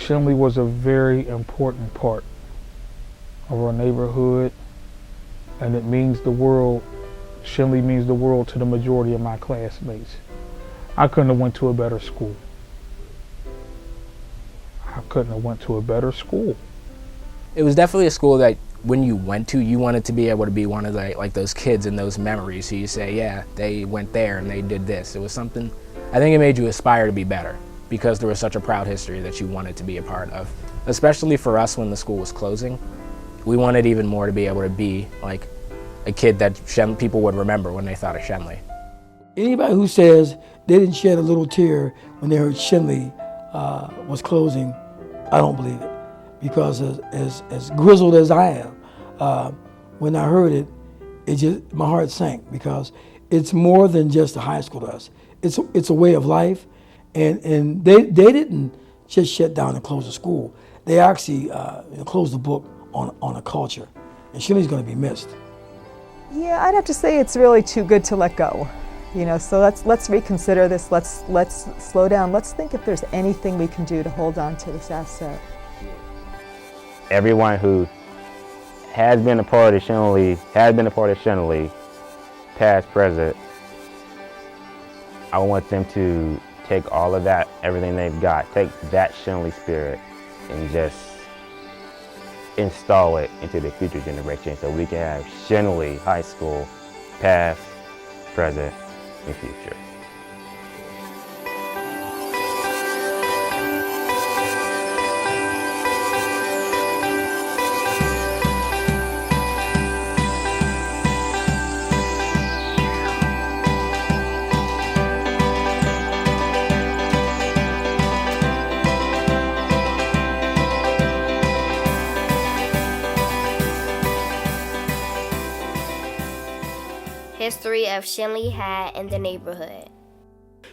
Schenley was a very important part of our neighborhood, and it means the world. Schenley means the world to the majority of my classmates. I couldn't have went to a better school. I couldn't have went to a better school. It was definitely a school that when you went to, you wanted to be able to be one of the, like those kids in those memories. So you say, yeah, they went there and they did this. It was something, I think it made you aspire to be better because there was such a proud history that you wanted to be a part of. Especially for us when the school was closing, we wanted even more to be able to be like a kid that people would remember when they thought of Schenley. Anybody who says they didn't shed a little tear when they heard Schenley was closing, I don't believe it. Because as grizzled as I am, when I heard it, my heart sank because it's more than just a high school to us. It's a way of life, and they didn't just shut down and close the school. They actually closed the book on a culture, and Schenley's going to be missed. Yeah, I'd have to say it's really too good to let go. So let's reconsider this. Let's slow down. Let's think if there's anything we can do to hold on to this asset. Everyone who has been a part of Schenley, past, present, I want them to take all of that, everything they've got, take that Schenley spirit and just install it into the future generation so we can have Schenley High School, past, present, and future. History of Schenley High in the neighborhood.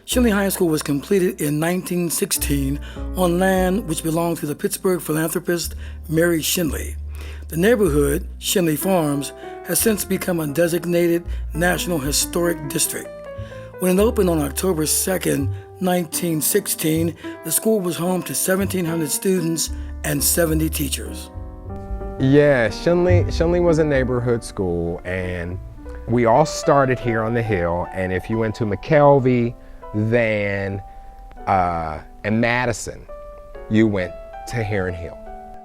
Schenley High School was completed in 1916 on land which belonged to the Pittsburgh philanthropist Mary Schenley. The neighborhood, Schenley Farms, has since become a designated National Historic District. When it opened on October 2nd, 1916, the school was home to 1,700 students and 70 teachers. Yeah, Schenley was a neighborhood school, and we all started here on the hill, and if you went to McKelvey, Van, and Madison, you went to Heron Hill.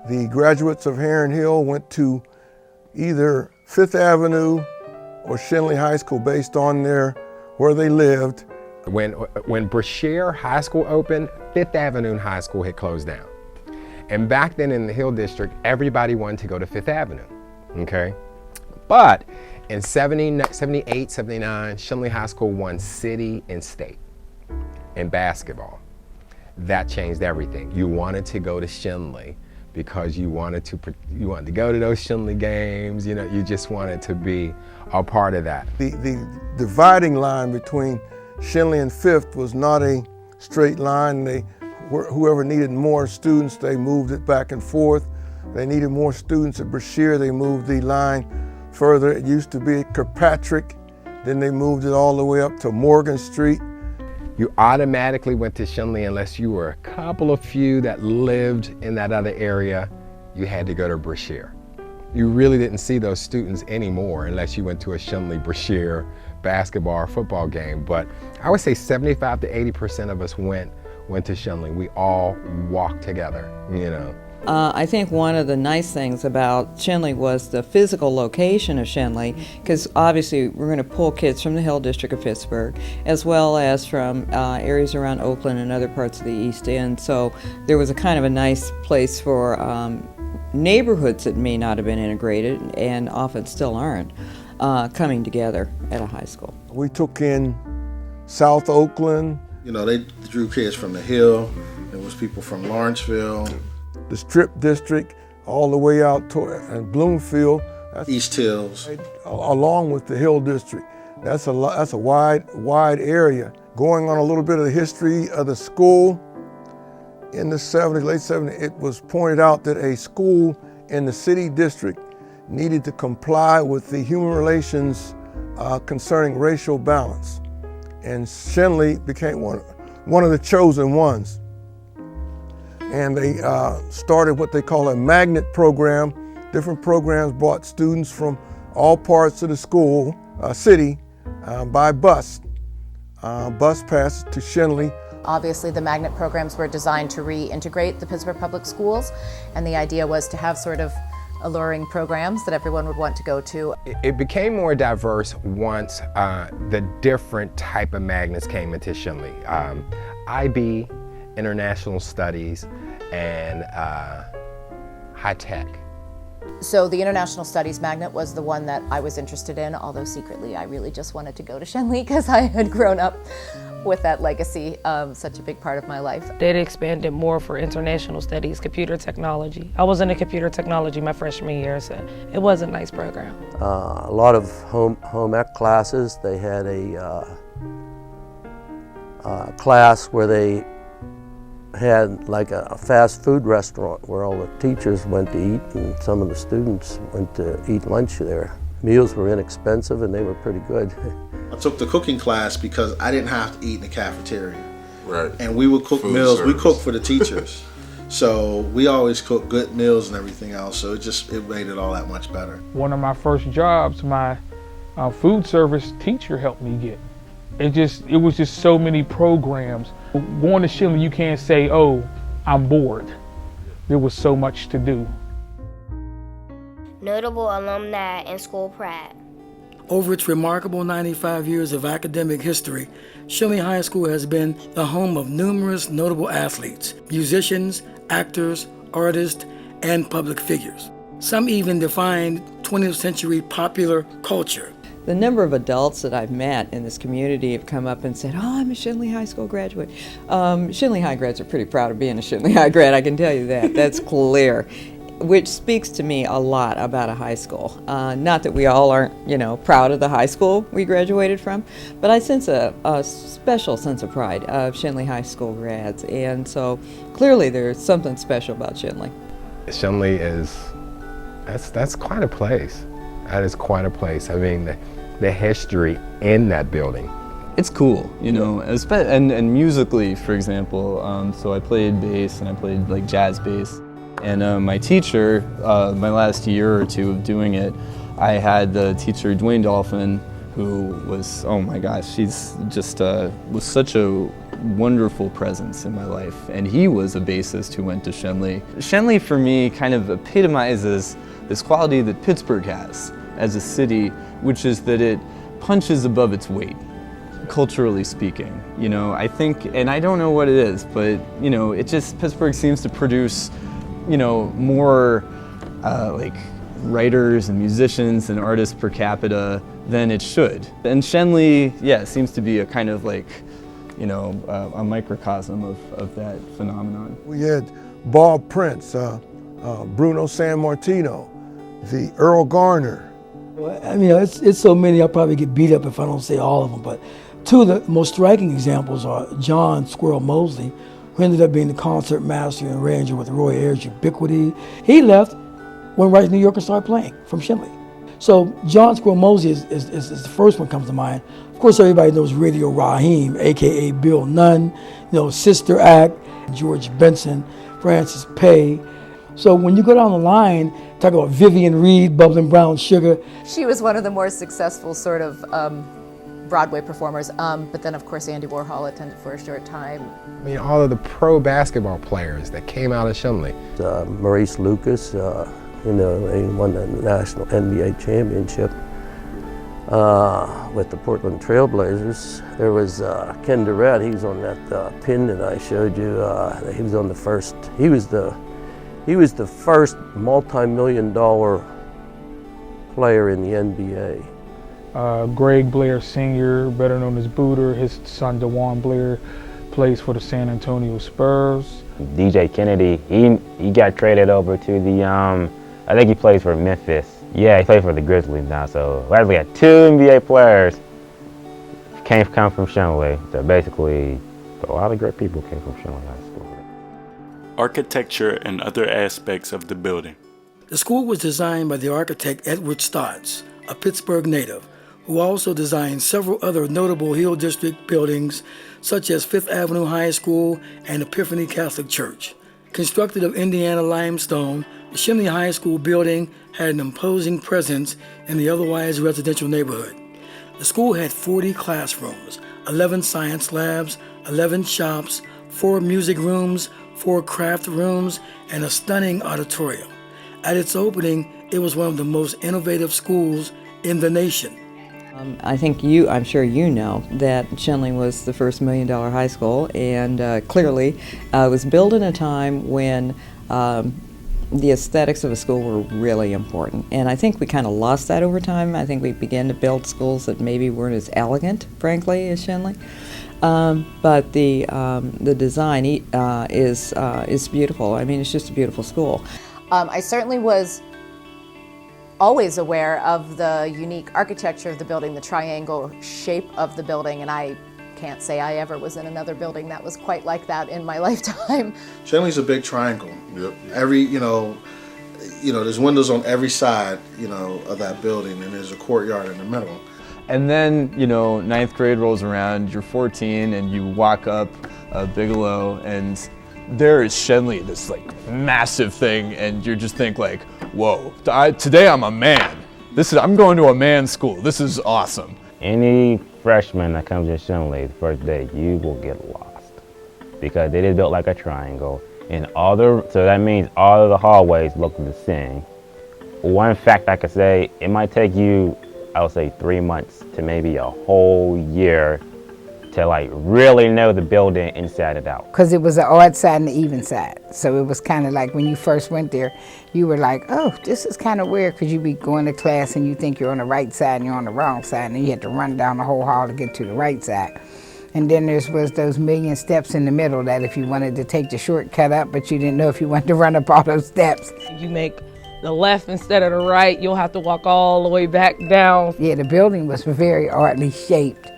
The graduates of Heron Hill went to either Fifth Avenue or Schenley High School based on where they lived. When Brashear High School opened, Fifth Avenue High School had closed down. And back then in the Hill District, everybody wanted to go to Fifth Avenue, okay? But in 78, 79, Schenley High School won city and state in basketball. That changed everything. You wanted to go to Schenley because you wanted to go to those Schenley games. You just wanted to be a part of that. The dividing line between Schenley and Fifth was not a straight line. Whoever needed more students, they moved it back and forth. They needed more students at Brashear, they moved the line further. It used to be Kirkpatrick, then they moved it all the way up to Morgan Street. You automatically went to Schenley unless you were a couple of few that lived in that other area. You had to go to Brashear. You really didn't see those students anymore unless you went to a Schenley-Brashear basketball or football game. But I would say 75 to 80% of us went to Schenley. We all walked together, I think one of the nice things about Schenley was the physical location of Schenley, because obviously we're going to pull kids from the Hill District of Pittsburgh, as well as from areas around Oakland and other parts of the East End. So there was a kind of a nice place for neighborhoods that may not have been integrated, and often still aren't, coming together at a high school. We took in South Oakland. They drew kids from the Hill. There was people from Lawrenceville, the Strip District, all the way out to Bloomfield. East Hills. Along with the Hill District. That's a wide area. Going on a little bit of the history of the school, in the 70s, late 70s, it was pointed out that a school in the city district needed to comply with the human relations concerning racial balance. And Schenley became one of the chosen ones. and they started what they call a magnet program. Different programs brought students from all parts of the school, city, by bus. Bus passed to Schenley. Obviously, the magnet programs were designed to reintegrate the Pittsburgh Public Schools, and the idea was to have sort of alluring programs that everyone would want to go to. It became more diverse once the different type of magnets came into Schenley. IB, International Studies, and High Tech. So the International Studies magnet was the one that I was interested in, although secretly I really just wanted to go to Schenley because I had grown up with that legacy, such a big part of my life. They'd expanded more for international studies, computer technology. I was in computer technology my freshman year, so it was a nice program. A lot of home ec classes. They had a class where they had like a fast food restaurant where all the teachers went to eat and some of the students went to eat lunch there. Meals were inexpensive and they were pretty good. I took the cooking class because I didn't have to eat in the cafeteria. Right. And we would cook Food meals. service. We cooked for the teachers. So we always cooked good meals and everything else. So it made it all that much better. One of my first jobs, my food service teacher helped me get. It was just so many programs. Going to Schenley, you can't say, oh, I'm bored. There was so much to do. Notable alumni and school pride. Over its remarkable 95 years of academic history, Schenley High School has been the home of numerous notable athletes, musicians, actors, artists, and public figures. Some even defined 20th century popular culture. The number of adults that I've met in this community have come up and said, oh, I'm a Schenley High School graduate. Schenley High grads are pretty proud of being a Schenley High grad, I can tell you that. That's clear, which speaks to me a lot about a high school. Not that we all aren't, proud of the high school we graduated from, but I sense a special sense of pride of Schenley High School grads, and so clearly there's something special about Schenley. Schenley that's quite a place. That is quite a place. I mean, the history in that building. It's cool, and musically, for example, so I played bass and I played like jazz bass. And my teacher, my last year or two of doing it, I had the teacher, Dwayne Dolphin, who was, oh my gosh, she's just, was such a wonderful presence in my life. And he was a bassist who went to Schenley. Schenley for me kind of epitomizes this quality that Pittsburgh has as a city, which is that it punches above its weight, culturally speaking. I think, and I don't know what it is, but Pittsburgh seems to produce more like writers and musicians and artists per capita than it should. And Schenley, seems to be a kind of like, a microcosm of that phenomenon. We had Bob Prince, Bruno Sammartino, the Earl Garner. It's so many, I'll probably get beat up if I don't say all of them, but two of the most striking examples are John Squirrel Mosley, who ended up being the concert master and arranger with Roy Ayers' Ubiquity. He left, went right to New York and started playing from Schenley. So John Squirrel Mosley is the first one comes to mind. Of course, everybody knows Radio Raheem, AKA Bill Nunn, Sister Act, George Benson, Francis Pay. So when you go down the line, talk about Vivian Reed, Bubbling Brown Sugar. She was one of the more successful sort of Broadway performers, but then of course Andy Warhol attended for a short time. I mean, all of the pro basketball players that came out of Schenley. Maurice Lucas, he won the national NBA championship with the Portland Trailblazers. There was Ken Durrett, he was on that pin that I showed you. He was on the first, he was the first multi-million-dollar player in the NBA. Greg Blair Sr., better known as Booter, his son DeJuan Blair plays for the San Antonio Spurs. DJ Kennedy, he got traded over to the, I think he plays for Memphis. Yeah, he plays for the Grizzlies now, so we had two NBA players come from Schenley. So basically, a lot of great people came from Schenley High School. Architecture and other aspects of the building. The school was designed by the architect Edward Stotts, a Pittsburgh native, who also designed several other notable Hill District buildings, such as Fifth Avenue High School and Epiphany Catholic Church. Constructed of Indiana limestone, the Schenley High School building had an imposing presence in the otherwise residential neighborhood. The school had 40 classrooms, 11 science labs, 11 shops, 4 music rooms, 4 craft rooms, and a stunning auditorium. At its opening, it was one of the most innovative schools in the nation. I'm sure you know that Schenley was the first $1 million high school, and clearly it was built in a time when the aesthetics of a school were really important. And I think we kind of lost that over time. I think we began to build schools that maybe weren't as elegant, frankly, as Schenley. But the design is beautiful. I mean, it's just a beautiful school. I certainly was always aware of the unique architecture of the building, the triangle shape of the building, and I can't say I ever was in another building that was quite like that in my lifetime. Schenley's a big triangle. Yep. Every, there's windows on every side, of that building, and there's a courtyard in the middle. And then, 9th grade rolls around, you're 14, and you walk up Bigelow, and there is Schenley, this massive thing, and you just think whoa, today I'm a man. I'm going to a man's school. This is awesome. Any freshman that comes to Schenley the first day, you will get lost because it is built like a triangle, and so that means all of the hallways look the same. One fact I could say, it might take you, I would say 3 months to maybe a whole year to really know the building inside and out. Because it was an odd side and an even side. So it was kind of like when you first went there, you were like, oh, this is kind of weird, because you be going to class and you think you're on the right side and you're on the wrong side, and then you had to run down the whole hall to get to the right side. And then there was those million steps in the middle that if you wanted to take the shortcut up, but you didn't know if you wanted to run up all those steps. You make the left instead of the right, you'll have to walk all the way back down. Yeah, the building was very oddly shaped.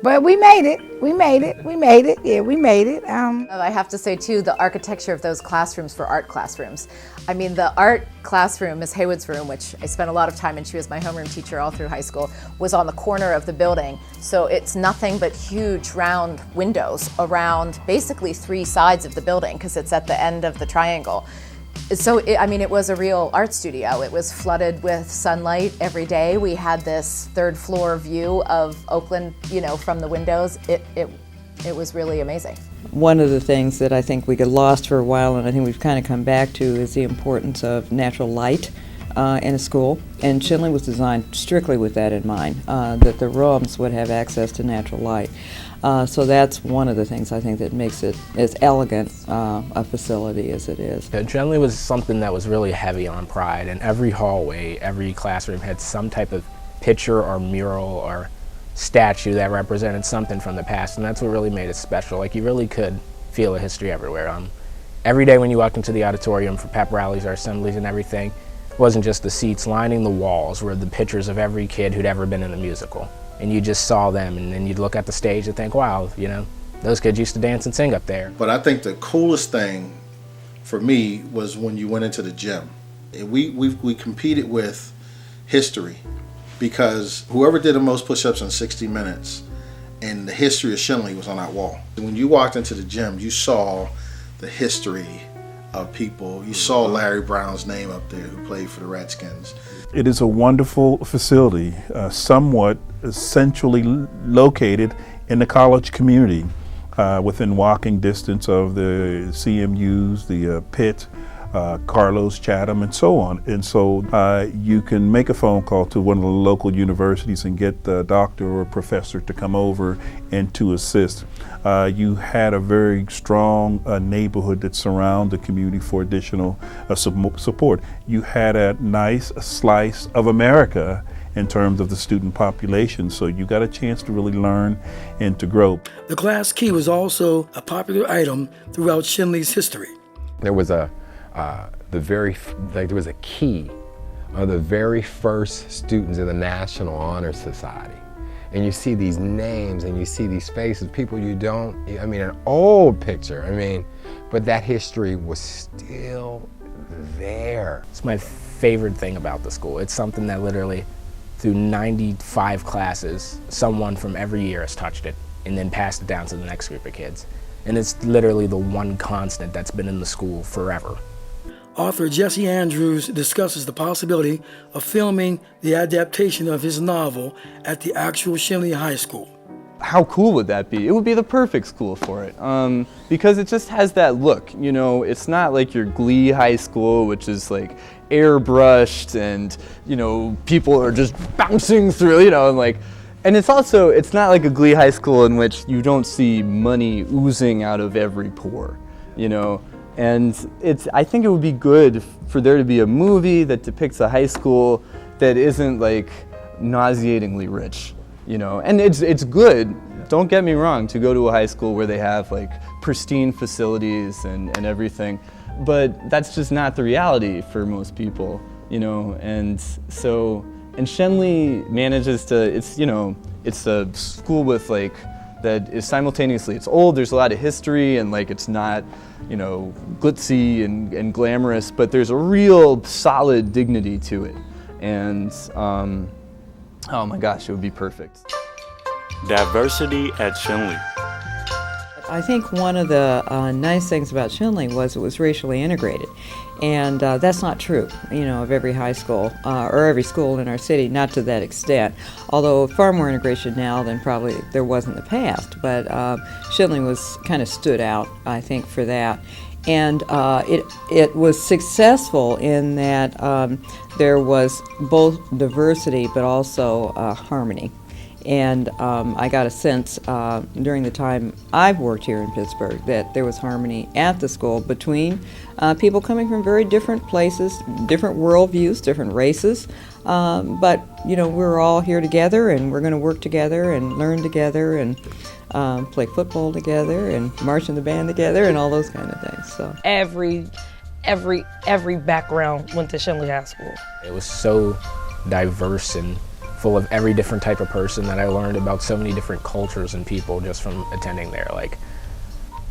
But we made it. Yeah, we made it. I have to say, too, the architecture of those classrooms were art classrooms. I mean, the art classroom, Miss Haywood's room, which I spent a lot of time in, she was my homeroom teacher all through high school, was on the corner of the building. So it's nothing but huge round windows around basically 3 sides of the building, because it's at the end of the triangle. So, it was a real art studio. It was flooded with sunlight every day. We had this 3rd floor view of Oakland, from the windows. It was really amazing. One of the things that I think we got lost for a while, and I think we've kind of come back to, is the importance of natural light in a school. And Schenley was designed strictly with that in mind, that the rooms would have access to natural light. So that's one of the things I think that makes it as elegant a facility as it is. Schenley was something that was really heavy on pride, and every hallway, every classroom had some type of picture or mural or statue that represented something from the past, and that's what really made it special. You really could feel the history everywhere. Every day when you walked into the auditorium for pep rallies or assemblies and everything, it wasn't just the seats. Lining the walls were the pictures of every kid who'd ever been in a musical. And you just saw them, and then you'd look at the stage and think, wow, those kids used to dance and sing up there. But I think the coolest thing for me was when you went into the gym. We competed with history, because whoever did the most push-ups in 60 minutes and the history of Schenley was on that wall. When you walked into the gym, you saw the history of people. You saw Larry Brown's name up there, who played for the Redskins. It is a wonderful facility, somewhat centrally located in the college community, within walking distance of the CMUs, the Pitt, Carlos, Chatham, and so on. And so you can make a phone call to one of the local universities and get the doctor or professor to come over and to assist. You had a very strong neighborhood that surround the community for additional support. You had a nice slice of America in terms of the student population, so you got a chance to really learn and to grow. The glass key was also a popular item throughout Schenley's history. There was there was a key of the very first students in the National Honor Society. And you see these names and you see these faces, people you don't, an old picture, but that history was still there. It's my favorite thing about the school. It's something that literally, through 95 classes, someone from every year has touched it and then passed it down to the next group of kids. And it's literally the one constant that's been in the school forever. Author Jesse Andrews discusses the possibility of filming the adaptation of his novel at the actual Schenley High School. How cool would that be? It would be the perfect school for it, because it just has that look, you know. It's not like your Glee High School, which is like airbrushed and, you know, people are just bouncing through, you know, and it's not like a Glee High School in which you don't see money oozing out of every pore, you know. And I think it would be good for there to be a movie that depicts a high school that isn't like nauseatingly rich, you know. And it's good, don't get me wrong, to go to a high school where they have like pristine facilities and everything, but that's just not the reality for most people, you know. And Schenley manages to, it's a school with like, that is simultaneously, it's old, there's a lot of history, and like it's not, you know, glitzy and glamorous, but there's a real solid dignity to it. And oh my gosh, it would be perfect. Diversity at Schenley. I think one of the nice things about Schenley was it was racially integrated. And that's not true, you know, of every high school or every school in our city, not to that extent. Although far more integration now than probably there was in the past. But Schenley was kind of stood out, I think, for that. And it was successful in that there was both diversity but also harmony. And I got a sense during the time I've worked here in Pittsburgh that there was harmony at the school between people coming from very different places, different worldviews, different races. But, you know, we're all here together and we're going to work together and learn together and play football together and march in the band together and all those kind of things. So Every background went to Schenley High School. It was so diverse and full of every different type of person that I learned about so many different cultures and people just from attending there. Like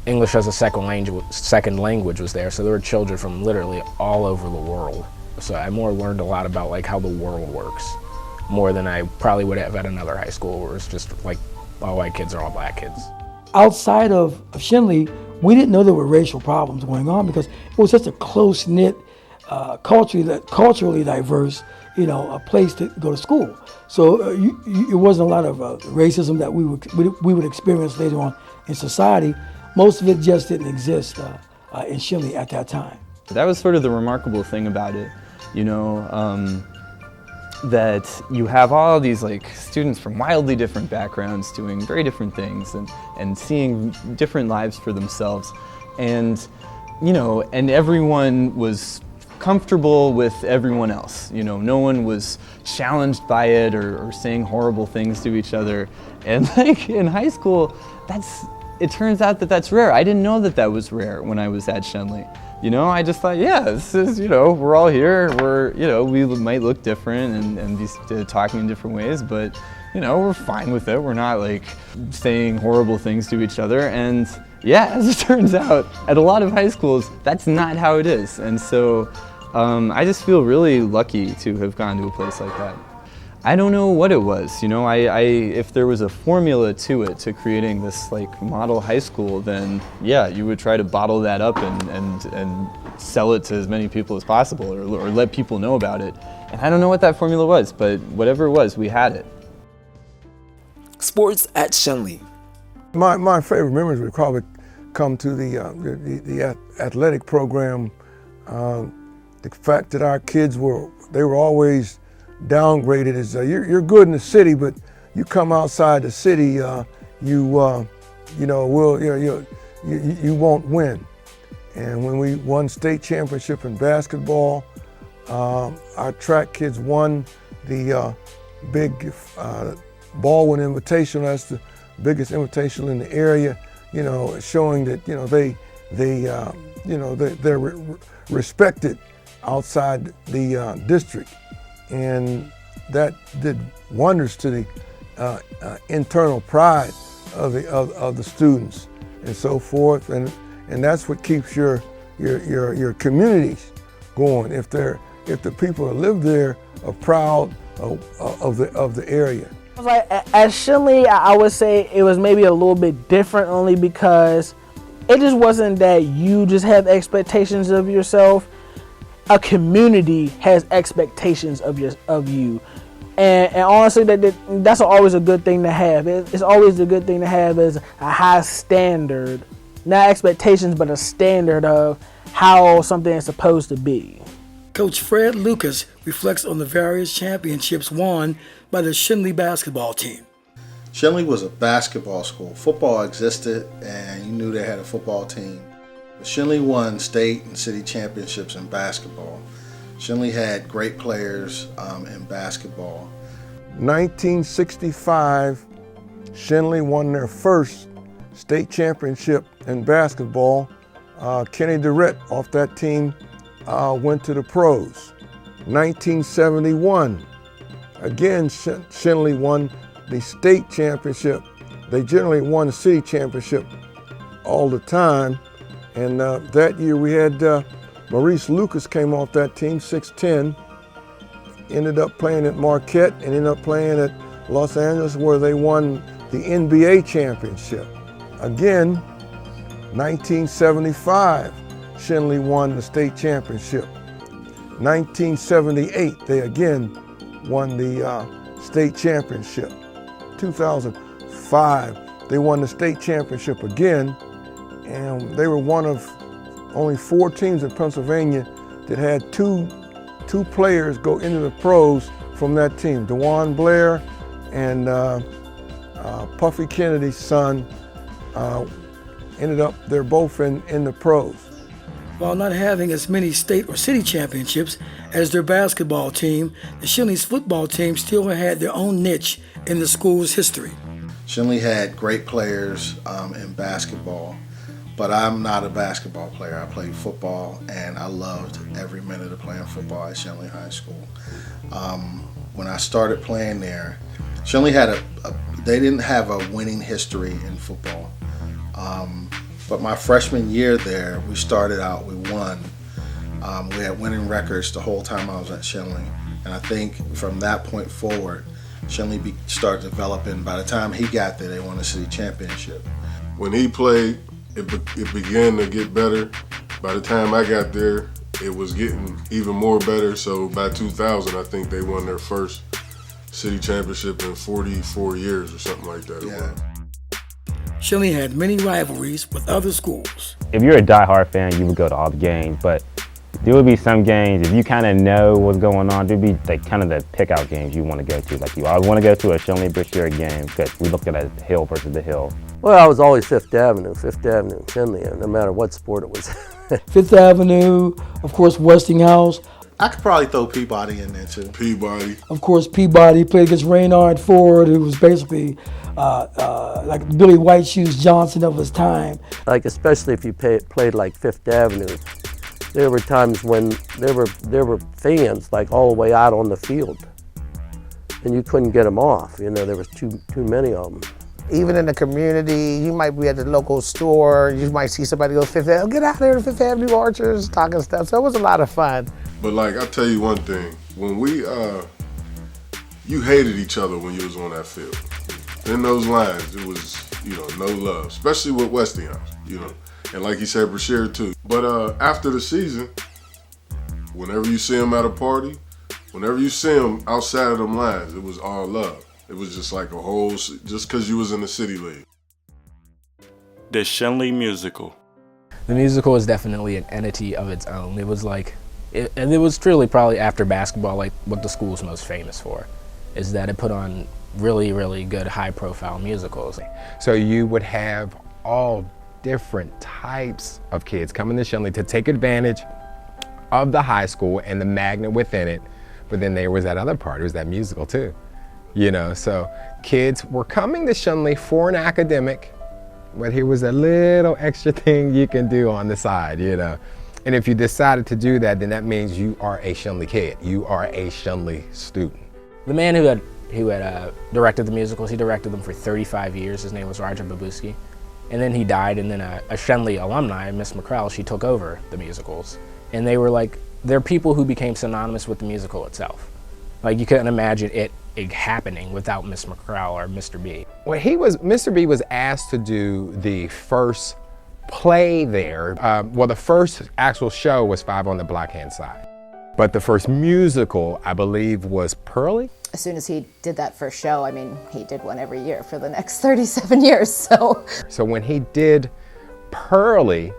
English as a second language was there, so there were children from literally all over the world. So I learned a lot about like how the world works, more than I probably would have at another high school where it's just like all white kids are all black kids. Outside of Schenley, we didn't know there were racial problems going on because it was just a close-knit, culturally diverse, you know, a place to go to school. So it wasn't a lot of racism that we would experience later on in society. Most of it just didn't exist in Schenley at that time. That was sort of the remarkable thing about it, you know, that you have all these like students from wildly different backgrounds doing very different things and seeing different lives for themselves. And, you know, and everyone was comfortable with everyone else. You know, no one was challenged by it or saying horrible things to each other. And like in high school, it turns out that that's rare. I didn't know that that was rare when I was at Schenley. You know, I just thought, yeah, this is, you know, we're all here. We might look different and be talking in different ways, but, you know, we're fine with it. We're not like saying horrible things to each other. And yeah, as it turns out, at a lot of high schools, that's not how it is. And so I just feel really lucky to have gone to a place like that. I don't know what it was, you know, if there was a formula to it, to creating this like model high school, then yeah, you would try to bottle that up and sell it to as many people as possible or let people know about it. And I don't know what that formula was, but whatever it was, we had it. Sports at Schenley. My favorite memories would probably come to the athletic program. The fact that our kids were always downgraded is you're good in the city, but you come outside the city, you won't win. And when we won state championship in basketball, our track kids won the big Baldwin Invitational. That's the biggest invitational in the area. You know, showing that they're respected outside the district. And that did wonders to the internal pride of the students and so forth, and that's what keeps your communities going. If the people that live there are proud of the area. Like at Schenley, I would say it was maybe a little bit different only because it just wasn't that you just have expectations of yourself. A community has expectations of you. And honestly, that's always a good thing to have. It's always a good thing to have is a high standard, not expectations, but a standard of how something is supposed to be. Coach Fred Lucas reflects on the various championships won by the Schenley basketball team. Schenley was a basketball school. Football existed, and you knew they had a football team. But Schenley won state and city championships in basketball. Schenley had great players in basketball. 1965, Schenley won their first state championship in basketball. Kenny Durrett off that team went to the pros. 1971, again, Schenley won the state championship. They generally won the city championship all the time. And that year we had Maurice Lucas came off that team, 6'10", ended up playing at Marquette and ended up playing at Los Angeles where they won the NBA championship. Again, 1975, Schenley won the state championship. 1978, they again won the state championship. 2005, they won the state championship again, and they were one of only 4 teams in Pennsylvania that had two players go into the pros from that team. DeJuan Blair and Puffy Kennedy's son ended up, they're both in the pros. While not having as many state or city championships as their basketball team, the Schenley's football team still had their own niche in the school's history. Schenley had great players in basketball, but I'm not a basketball player. I played football, and I loved every minute of playing football at Schenley High School. When I started playing there, Schenley had they didn't have a winning history in football. But my freshman year there, we started out, we won. We had winning records the whole time I was at Schenley. And I think from that point forward, Schenley started developing. By the time he got there, they won the city championship. When he played, it began to get better. By the time I got there, it was getting even more better. So by 2000, I think they won their first city championship in 44 years or something like that. Yeah. Schenley had many rivalries with other schools. If you're a diehard fan, you would go to all the games, but there would be some games, if you kind of know what's going on, there'd be like kind of the pick-out games you want to go to. Like I want to go to a Schenley Brashear game because we looked at it as Hill versus the Hill. Well, I was always Fifth Avenue, Schenley, no matter what sport it was. Fifth Avenue, of course, Westinghouse. I could probably throw Peabody in there too. Peabody. Of course, Peabody played against Raynard Ford, who was basically like Billy White Shoes Johnson of his time. Like especially if you played like Fifth Avenue, there were times when there were fans like all the way out on the field, and you couldn't get them off. You know, there was too many of them. Even in the community, you might be at the local store, you might see somebody go Fifth Avenue, get out there to Fifth Avenue Orchards, talking stuff. So it was a lot of fun. But like, I'll tell you one thing, when you hated each other when you was on that field. In those lines, it was, no love, especially with Westinghouse, And like you said, Brashear too. But after the season, whenever you see them at a party, whenever you see them outside of them lines, it was all love. It was just like a whole, just because you was in the city league. The Schenley musical. The musical is definitely an entity of its own. It was like, and it was truly probably after basketball, like what the school's most famous for, is that it put on really, really good high-profile musicals. So you would have all different types of kids coming to Schenley to take advantage of the high school and the magnet within it, but then there was that other part, it was that musical too. So kids were coming to Schenley for an academic, but here was a little extra thing you can do on the side, And if you decided to do that, then that means you are a Schenley kid. You are a Schenley student. The man who had directed the musicals, he directed them for 35 years. His name was Roger Babuski. And then he died, and then a Schenley alumni, Miss McCrell, she took over the musicals. And they were like, they're people who became synonymous with the musical itself. Like, you couldn't imagine it happening without Miss McCrell or Mr. B. Well, Mr. B was asked to do the first play there. Well, the first actual show was 5 on the Black Hand Side. But the first musical, I believe, was Pearly. As soon as he did that first show, I mean, he did one every year for the next 37 years, so. So when he did Pearly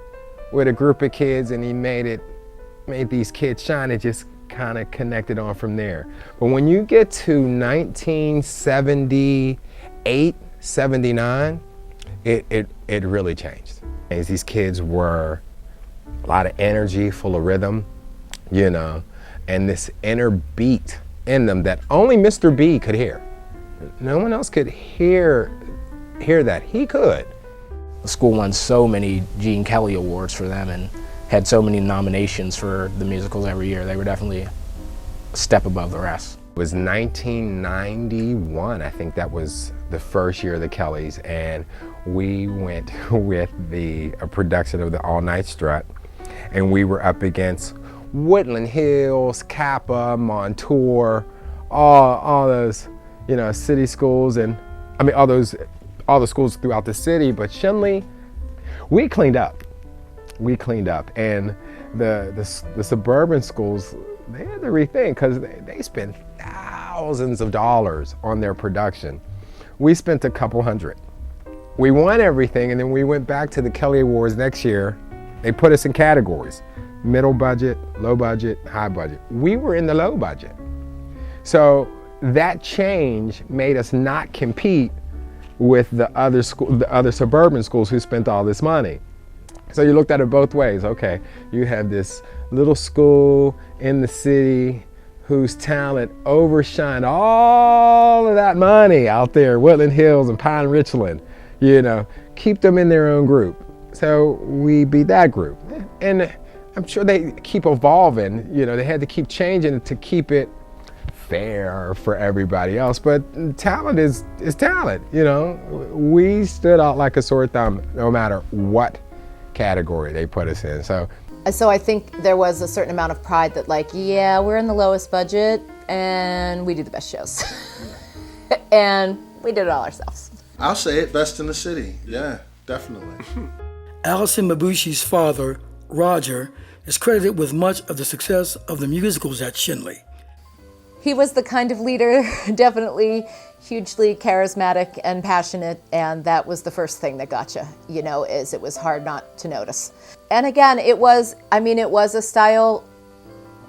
with a group of kids and he made these kids shine, it just kind of connected on from there. But when you get to 1978, 79, it really changed. As these kids were a lot of energy, full of rhythm, you know, and this inner beat in them that only Mr. B could hear. No one else could hear that. He could. The school won so many Gene Kelly Awards for them and had so many nominations for the musicals every year. They were definitely a step above the rest. It was 1991, I think that was the first year of the Kellys, and we went with a production of the All Night Strut, and we were up against Woodland Hills, Kappa, Montour, all those, you know, city schools, and I mean all the schools throughout the city. But Schenley, we cleaned up, and the suburban schools, they had to rethink because they spent thousands of dollars on their production. We spent a couple hundred. We won everything, and then we went back to the Kelly Awards next year. They put us in categories: middle budget, low budget, high budget. We were in the low budget. So that change made us not compete with the other suburban schools who spent all this money. So you looked at it both ways. Okay, you have this little school in the city whose talent overshined all of that money out there, Woodland Hills and Pine Richland, you know, keep them in their own group. So we beat that group. And I'm sure they keep evolving, you know, they had to keep changing it to keep it fair for everybody else, but talent is talent, you know. We stood out like a sore thumb no matter what category they put us in. So I think there was a certain amount of pride that, like, yeah, we're in the lowest budget and we do the best shows. And we did it all ourselves. I'll say it, best in the city. Yeah, definitely. Allison Mabushi's father, Roger, is credited with much of the success of the musicals at Schenley. He was the kind of leader, definitely hugely charismatic and passionate, and that was the first thing that got you know, is it was hard not to notice. And again, it was a style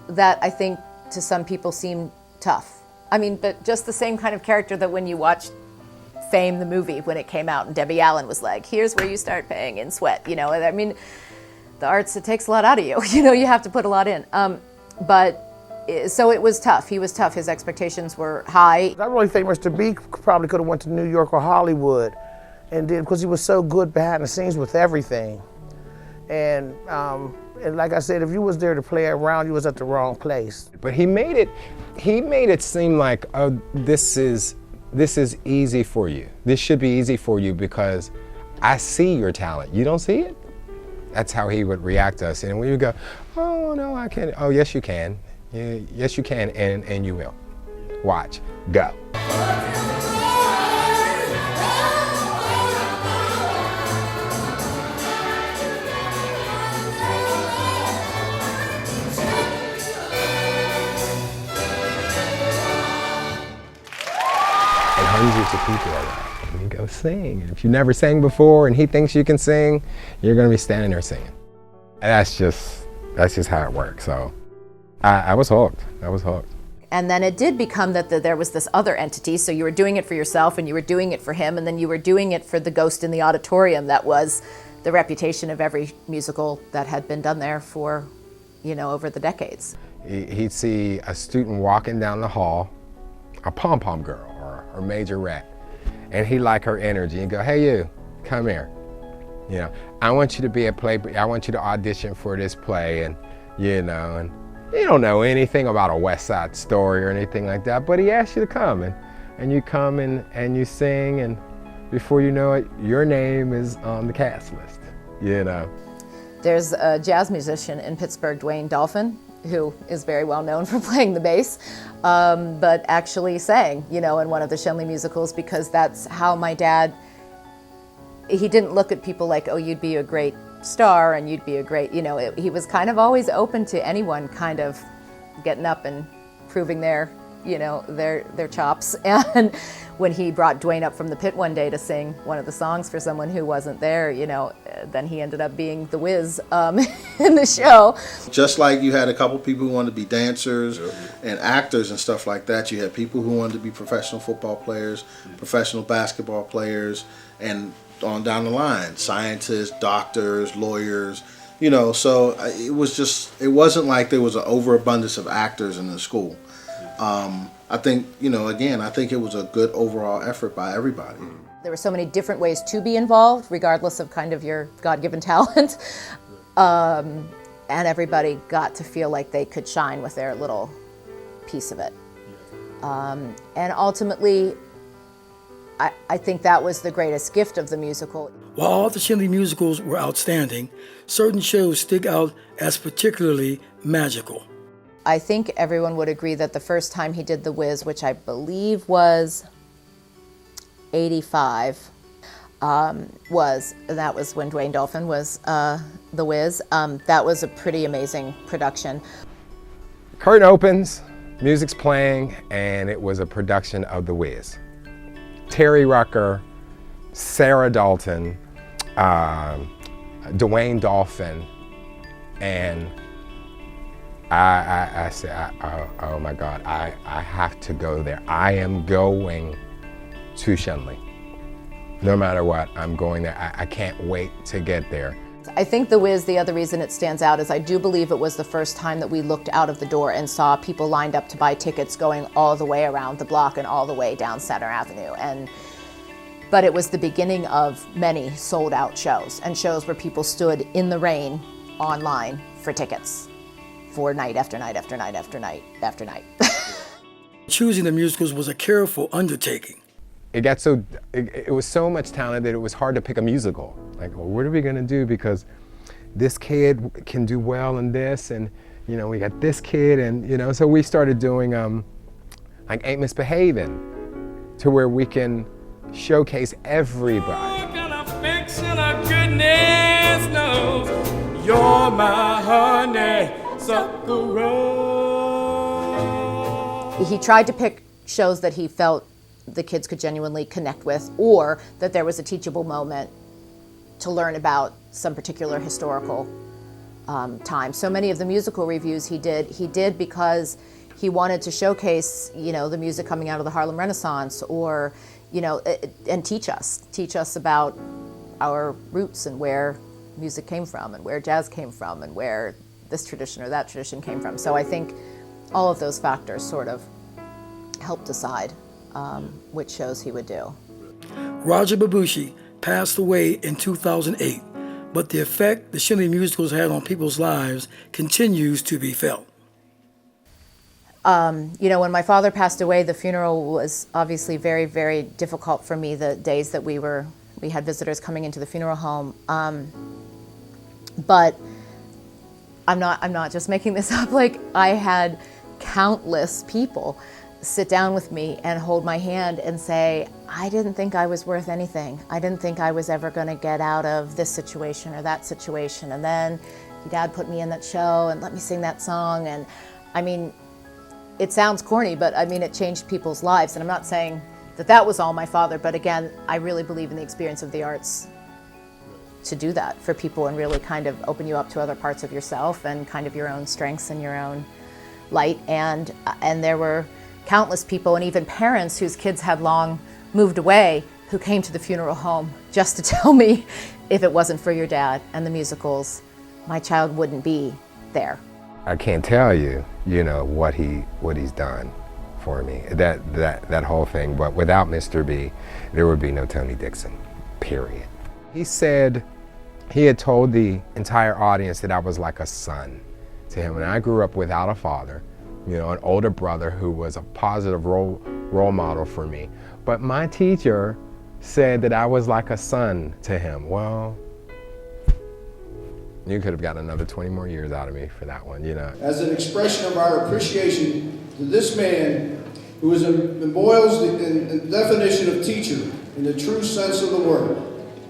that I think to some people seemed tough. I mean, but just the same kind of character that when you watched Fame, the movie, when it came out, and Debbie Allen was like, here's where you start paying in sweat, you know. I mean, the arts, it takes a lot out of you, you know, you have to put a lot in. So it was tough. He was tough. His expectations were high. I really think Mr. B probably could have went to New York or Hollywood and did, because he was so good behind the scenes with everything. And like I said, if you was there to play around, you was at the wrong place. But he made it seem like, oh, this is easy for you. This should be easy for you because I see your talent. You don't see it? That's how he would react to us. And we would go, oh, no, I can't. Oh, yes, you can. Yes, you can, and you will. Watch. Go. 100s of people around. And you go sing. And if you never sang before and he thinks you can sing, you're gonna be standing there singing. And that's just how it works. So I was hooked. And then it did become that there was this other entity, so you were doing it for yourself and you were doing it for him, and then you were doing it for the ghost in the auditorium that was the reputation of every musical that had been done there for, over the decades. He'd see a student walking down the hall, a pom-pom girl or majorette, and he'd like her energy and go, hey you, come here. I want you to be a play, I want you to audition for this play, and and you don't know anything about a West Side Story or anything like that, but he asks you to come, and you come and you sing, and before you know it, your name is on the cast list, There's a jazz musician in Pittsburgh, Dwayne Dolphin, who is very well known for playing the bass, but actually sang, in one of the Schenley musicals, because that's how my dad, he didn't look at people like, oh, you'd be a great star and you'd be a great, he was kind of always open to anyone kind of getting up and proving their chops. And when he brought Dwayne up from the pit one day to sing one of the songs for someone who wasn't there, then he ended up being the whiz in the show. Just like you had a couple people who wanted to be dancers and actors and stuff like that, you had people who wanted to be professional football players, professional basketball players, and on down the line, scientists, doctors, lawyers, so it wasn't like there was an overabundance of actors in the school. I think, I think it was a good overall effort by everybody. There were so many different ways to be involved, regardless of kind of your God-given talent. And everybody got to feel like they could shine with their little piece of it. And ultimately, I think that was the greatest gift of the musical. While all the Schenley musicals were outstanding, certain shows stick out as particularly magical. I think everyone would agree that the first time he did The Wiz, which I believe was 85, that was when Dwayne Dolphin was The Wiz. That was a pretty amazing production. Curtain opens, music's playing, and it was a production of The Wiz. Terry Rucker, Sarah Dalton, Dwayne Dolphin, and I said, oh my God, I have to go there. I am going to Schenley. No matter what, I'm going there. I can't wait to get there. I think The Wiz, the other reason it stands out is I do believe it was the first time that we looked out of the door and saw people lined up to buy tickets going all the way around the block and all the way down Center Avenue. But it was the beginning of many sold out shows and shows where people stood in the rain online for tickets for night after night after night after night after night. Choosing the musicals was a careful undertaking. It was so much talent that it was hard to pick a musical. Like, well, what are we gonna do? Because this kid can do well in this, and we got this kid, and so we started doing like Ain't Misbehaving, to where we can showcase everybody. You're my honeysuckle. He tried to pick shows that he felt the kids could genuinely connect with, or that there was a teachable moment to learn about some particular historical time. So many of the musical reviews he did because he wanted to showcase, the music coming out of the Harlem Renaissance, or, and teach us about our roots and where music came from and where jazz came from and where this tradition or that tradition came from. So I think all of those factors sort of helped decide which shows he would do. Roger Babushi passed away in 2008, but the effect the Schenley musicals had on people's lives continues to be felt. When my father passed away, the funeral was obviously very, very difficult for me. The days that we had visitors coming into the funeral home. But I'm not just making this up. Like, I had countless people sit down with me and hold my hand and say, I didn't think I was worth anything. I didn't think I was ever going to get out of this situation or that situation. And then your dad put me in that show and let me sing that song. And I mean, it sounds corny, but I mean, it changed people's lives. And I'm not saying that was all my father, but again, I really believe in the experience of the arts to do that for people and really kind of open you up to other parts of yourself and kind of your own strengths and your own light. And there were countless people and even parents whose kids had long moved away who came to the funeral home just to tell me, if it wasn't for your dad and the musicals, my child wouldn't be there. I can't tell you, what he's done for me, that whole thing. But without Mr. B, there would be no Tony Dixon, period. He said he had told the entire audience that I was like a son to him. And I grew up without a father, an older brother who was a positive role model for me. But my teacher said that I was like a son to him. Well, you could have gotten another 20 more years out of me for that one, As an expression of our appreciation to this man who embroils the definition of teacher in the true sense of the word,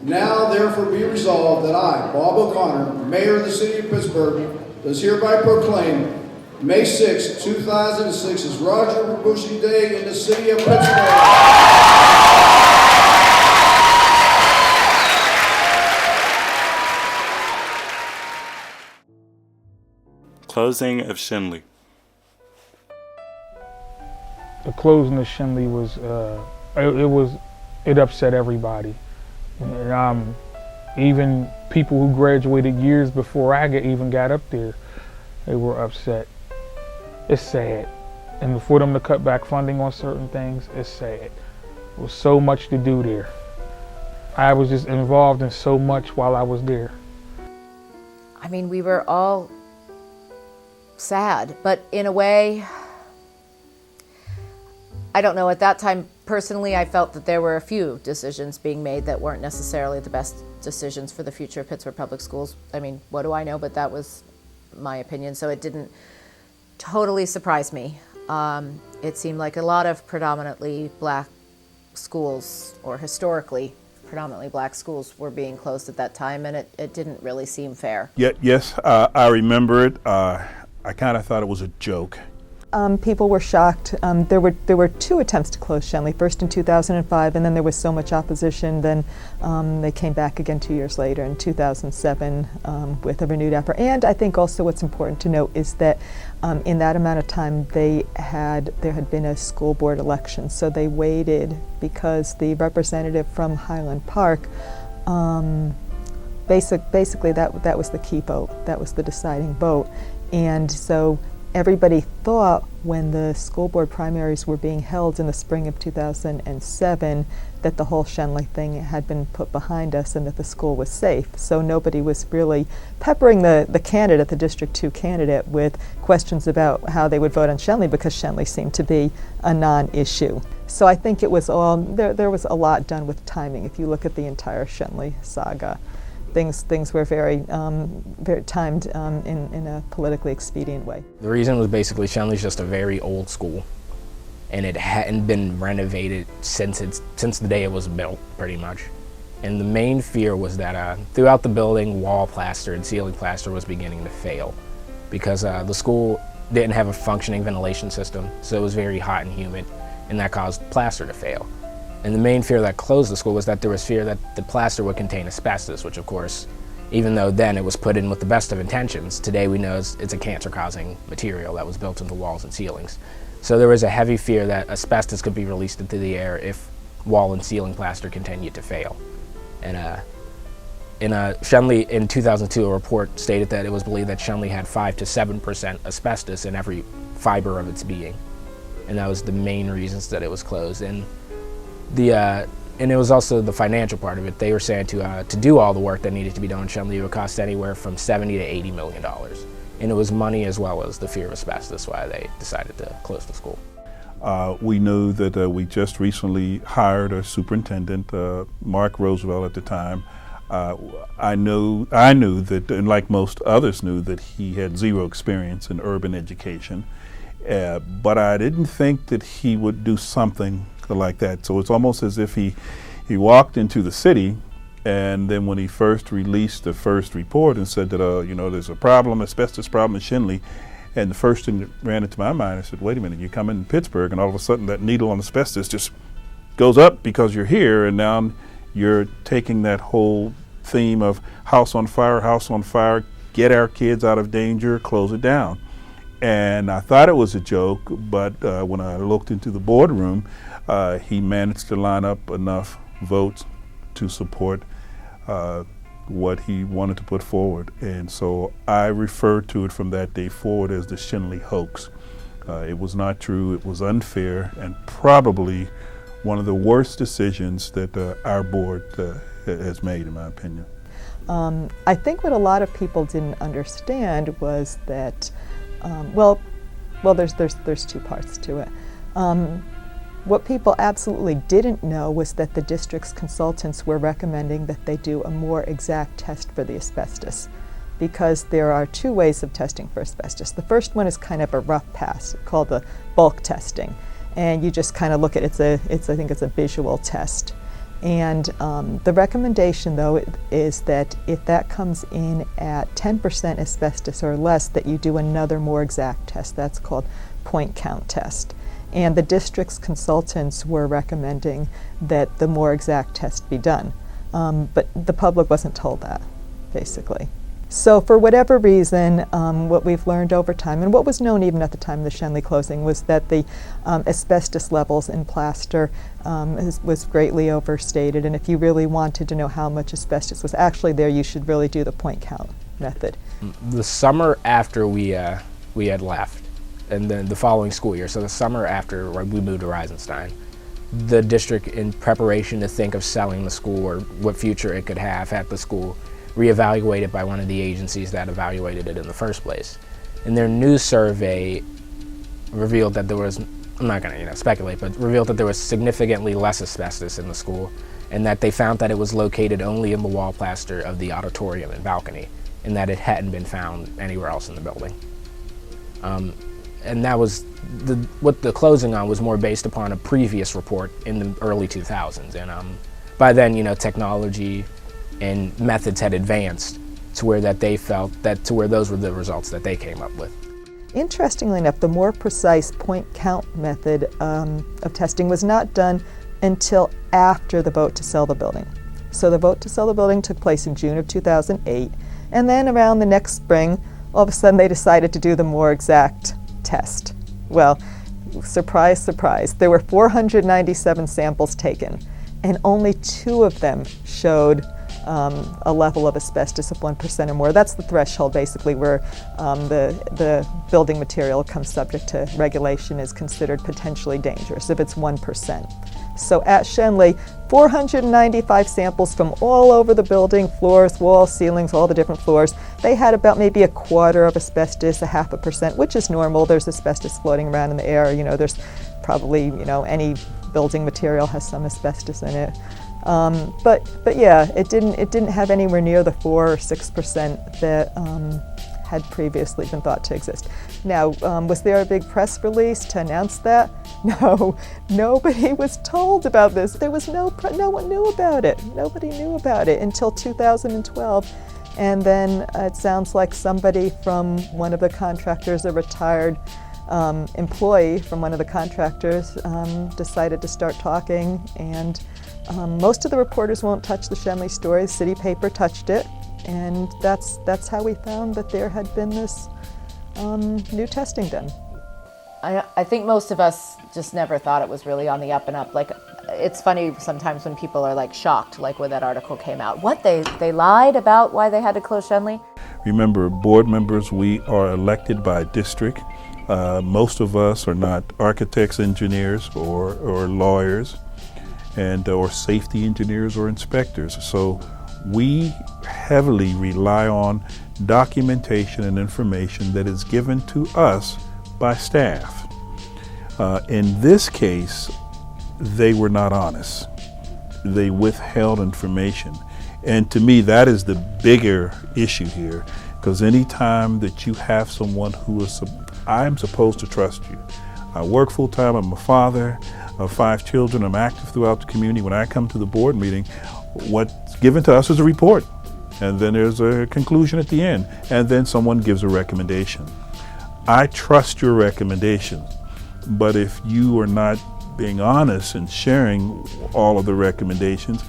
Now therefore be resolved that I, Bob O'Connor, Mayor of the City of Pittsburgh, does hereby proclaim May 6, 2006 is Roger Bushey Day in the City of Pittsburgh. Closing of Schenley. The closing of Schenley was, it upset everybody. And, even people who graduated years before I even got up there, they were upset. It's sad. And for them to cut back funding on certain things, it's sad. There was so much to do there. I was just involved in so much while I was there. I mean, we were all sad, but in a way, I don't know, at that time, personally, I felt that there were a few decisions being made that weren't necessarily the best decisions for the future of Pittsburgh Public Schools. I mean, what do I know, but that was my opinion, so it didn't totally surprise me. It seemed like a lot of predominantly black schools, or historically predominantly black schools, were being closed at that time, and it didn't really seem fair. Yes, I remember it. I kind of thought it was a joke. People were shocked. There were two attempts to close Schenley, first in 2005, and then there was so much opposition, then they came back again 2 years later in 2007 with a renewed effort. And I think also what's important to note is that in that amount of time there had been a school board election, so they waited because the representative from Highland Park, basically that was the key vote, that was the deciding vote. And so everybody thought when the school board primaries were being held in the spring of 2007 that the whole Schenley thing had been put behind us and that the school was safe. So nobody was really peppering the candidate, the District 2 candidate, with questions about how they would vote on Schenley because Schenley seemed to be a non-issue. So I think it was all, there was a lot done with timing. If you look at the entire Schenley saga, things were very timed in a politically expedient way. The reason was basically Schenley's just a very old school, and it hadn't been renovated since the day it was built, pretty much. And the main fear was that throughout the building, wall plaster and ceiling plaster was beginning to fail because the school didn't have a functioning ventilation system, so it was very hot and humid, and that caused plaster to fail. And the main fear that closed the school was that there was fear that the plaster would contain asbestos, which of course, even though then it was put in with the best of intentions, today we know it's a cancer-causing material that was built into walls and ceilings. So there was a heavy fear that asbestos could be released into the air if wall and ceiling plaster continued to fail. And in Schenley in 2002, a report stated that it was believed that Schenley had 5 to 7% asbestos in every fiber of its being. And that was the main reasons that it was closed. And it was also the financial part of it. They were saying to do all the work that needed to be done in Schenley, it would cost anywhere from $70 to $80 million. And it was money as well as the fear of asbestos why they decided to close the school. We knew that we just recently hired a superintendent, Mark Roosevelt at the time. I knew that, and like most others knew, that he had zero experience in urban education. But I didn't think that he would do something like that. So it's almost as if he walked into the city, and then when he first released the first report and said that there's a problem, asbestos problem in Schenley, and the first thing that ran into my mind, I said, wait a minute, you come in Pittsburgh and all of a sudden that needle on asbestos just goes up because you're here, and now you're taking that whole theme of house on fire, get our kids out of danger, close it down. And I thought it was a joke, but when I looked into the boardroom, he managed to line up enough votes to support what he wanted to put forward. And so I refer to it from that day forward as the Schenley hoax. It was not true, it was unfair, and probably one of the worst decisions that our board has made, in my opinion. I think what a lot of people didn't understand was that there's two parts to it. What people absolutely didn't know was that the district's consultants were recommending that they do a more exact test for the asbestos, because there are two ways of testing for asbestos. The first one is kind of a rough pass called the bulk testing, and you just kind of look at I think it's a visual test. And the recommendation, though, is that if that comes in at 10% asbestos or less, that you do another more exact test. That's called point count test. And the district's consultants were recommending that the more exact test be done. But the public wasn't told that, basically. So for whatever reason, what we've learned over time, and what was known even at the time of the Schenley closing, was that the asbestos levels in plaster was greatly overstated. And if you really wanted to know how much asbestos was actually there, you should really do the point count method. The summer after we had left, and then the following school year, so the summer after we moved to Reisenstein, the district, in preparation to think of selling the school or what future it could have at the school, reevaluated by one of the agencies that evaluated it in the first place. And their new survey revealed that there was, I'm not going to speculate, but revealed that there was significantly less asbestos in the school, and that they found that it was located only in the wall plaster of the auditorium and balcony, and that it hadn't been found anywhere else in the building. And that was what the closing on was more based upon a previous report in the early 2000s. And by then, technology and methods had advanced to where that they felt that to where those were the results that they came up with. Interestingly enough, the more precise point count method of testing was not done until after the vote to sell the building. So the vote to sell the building took place in June of 2008, and then around the next spring, all of a sudden they decided to do the more exact test. Well, surprise, surprise, there were 497 samples taken, and only 2 of them showed a level of asbestos of 1% or more. That's the threshold, basically, where the building material comes subject to regulation, is considered potentially dangerous if it's 1%. So at Schenley, 495 samples from all over the building, floors, walls, ceilings, all the different floors. They had about maybe 1/4 of asbestos, 0.5%, which is normal. There's asbestos floating around in the air. There's probably, any building material has some asbestos in it. But yeah, it didn't have anywhere near the 4 or 6% that had previously been thought to exist. Now, was there a big press release to announce that? No, nobody was told about this. There was no one knew about it. Nobody knew about it until 2012. And then it sounds like somebody from one of the contractors, a retired employee from one of the contractors, decided to start talking, and most of the reporters won't touch the Schenley story. The city paper touched it, and that's how we found that there had been this new testing done. I think most of us just never thought it was really on the up and up. Like, it's funny sometimes when people are shocked, when that article came out. What, they lied about why they had to close Schenley? Remember, board members, we are elected by district. Most of us are not architects, engineers, or lawyers, or safety engineers or inspectors. So we heavily rely on documentation and information that is given to us by staff. In this case, they were not honest. They withheld information. And to me, that is the bigger issue here, because anytime that you have someone who is, I'm supposed to trust you. I work full time, I'm a father of 5 children, I'm active throughout the community. When I come to the board meeting, what's given to us is a report, and then there's a conclusion at the end, and then someone gives a recommendation. I trust your recommendation, but if you are not being honest and sharing all of the recommendations,